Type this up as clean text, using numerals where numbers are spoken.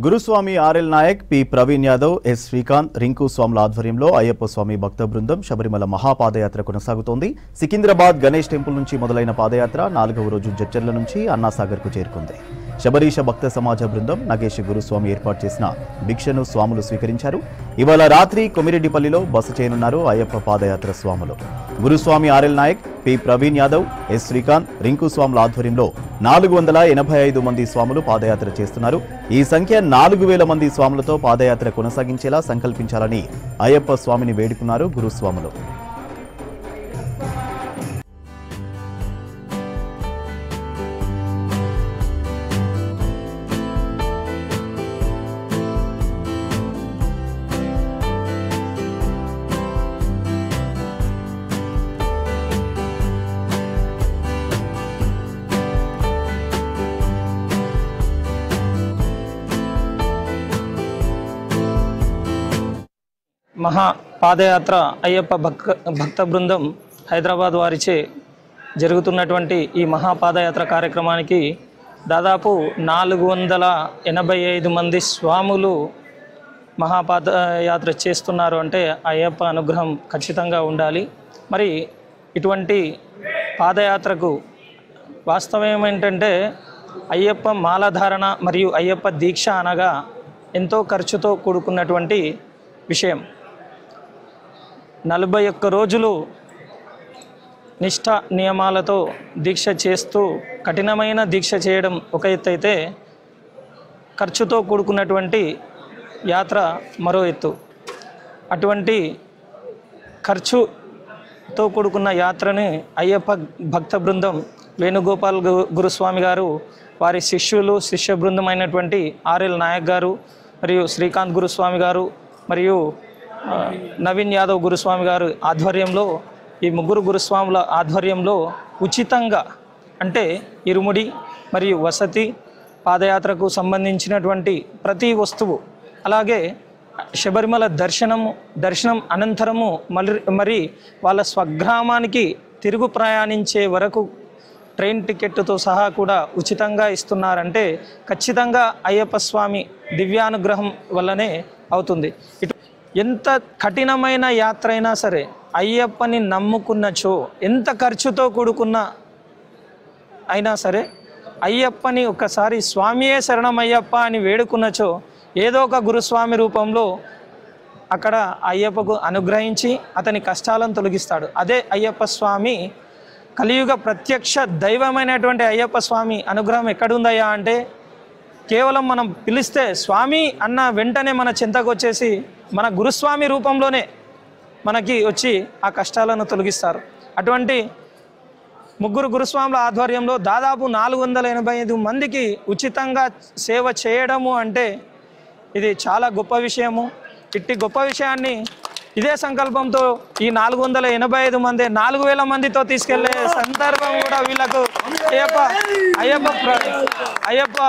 గురుస్వామి RL Nayak, P Praveen Yadav, S Srikanth, Rinku స్వాముల ఆధ్వర్యంలో అయ్యప్ప స్వామి భక్త బృందం శబరిమల మహాపాదయాత్ర కొనసాగుతోంది. సికింద్రాబాద్ గణేష్ టెంపుల్ నుంచి మొదలైన పాదయాత్ర 4వ రోజు జడ్చర్ల నుంచి అన్నాసాగర్కు చేరుకుంది. శబరీష భక్త సమాజ బృందం నగేష్ గురుస్వామి ఏర్పాటు చేసిన భిక్షను స్వాములు స్వీకరించారు. ఇవాళ రాత్రి కొమిరెడ్డిపల్లిలో బస చేయనున్నారు అయ్యప్ప పాదయాత్ర స్వాములు. గురుస్వామి RL Nayak, P Praveen Yadav, S Srikanth, Rinku స్వాముల ఆధ్వర్యంలో 485 మంది స్వాములు పాదయాత్ర చేస్తున్నారు. ఈ సంఖ్య 4000 మంది స్వాములతో పాదయాత్ర కొనసాగించేలా సంకల్పించాలని అయ్యప్ప స్వామిని వేడుకున్నారు గురుస్వాములు. మహా పాదయాత్ర అయ్యప్ప భక్త బృందం హైదరాబాద్ వారిచే జరుగుతున్నటువంటి ఈ మహాపాదయాత్ర కార్యక్రమానికి దాదాపు 485 మంది స్వాములు మహాపాదయాత్ర చేస్తున్నారు. అంటే అయ్యప్ప అనుగ్రహం ఖచ్చితంగా ఉండాలి. మరి ఇటువంటి పాదయాత్రకు వాస్తవం ఏంటంటే అయ్యప్ప మాలధారణ మరియు అయ్యప్ప దీక్ష అనగా ఎంతో ఖర్చుతో కూడుకున్నటువంటి విషయం. 41 రోజులు నిష్ఠ నియమాలతో దీక్ష చేస్తూ కఠినమైన దీక్ష చేయడం ఒక ఎత్తు అయితే, ఖర్చుతో కూడుకున్నటువంటి యాత్ర మరో ఎత్తు. అటువంటి ఖర్చుతో కూడుకున్న యాత్రని అయ్యప్ప భక్త బృందం వేణుగోపాల్ గురుస్వామి గారు, వారి శిష్యులు శిష్య బృందం అయినటువంటి ఆర్ఎల్ నాయక్ గారు మరియు శ్రీకాంత్ గురుస్వామి గారు మరియు నవీన్ యాదవ్ గురుస్వామి గారు ఆధ్వర్యంలో, ఈ ముగ్గురు గురుస్వాముల ఆధ్వర్యంలో ఉచితంగా, అంటే ఇరుముడి మరియు వసతి, పాదయాత్రకు సంబంధించినటువంటి ప్రతి వస్తువు, అలాగే శబరిమల దర్శనం అనంతరము మరి వాళ్ళ స్వగ్రామానికి తిరుగు ప్రయాణించే వరకు ట్రైన్ టికెట్తో సహా కూడా ఉచితంగా ఇస్తున్నారంటే ఖచ్చితంగా అయ్యప్ప స్వామి దివ్యానుగ్రహం వల్లనే అవుతుంది. ఎంత కఠినమైన యాత్ర అయినా సరే అయ్యప్పని నమ్ముకున్నచో, ఎంత ఖర్చుతో కూడుకున్న అయినా సరే అయ్యప్పని ఒక్కసారి స్వామియే శరణమయ్యప్ప అని వేడుకున్నచో ఏదో ఒక గురుస్వామి రూపంలో అక్కడ అయ్యప్పకు అనుగ్రహించి అతని కష్టాలను తొలగిస్తాడు. అదే అయ్యప్ప స్వామి కలియుగ ప్రత్యక్ష దైవమైనటువంటి అయ్యప్ప స్వామి అనుగ్రహం ఎక్కడుందయ్యా అంటే, కేవలం మనం పిలిస్తే స్వామి అన్న వెంటనే మన చింతకు వచ్చేసి మన గురుస్వామి రూపంలోనే మనకి వచ్చి ఆ కష్టాలను తొలగిస్తారు. అటువంటి ముగ్గురు గురుస్వాముల ఆధ్వర్యంలో దాదాపు 485 మందికి ఉచితంగా సేవ చేయడము అంటే ఇది చాలా గొప్ప విషయము. ఇట్టి గొప్ప విషయాన్ని ఇదే సంకల్పంతో ఈ 485 మంది 4000 మందితో తీసుకెళ్లే సందర్భం కూడా వీళ్ళకు అయ్యప్ప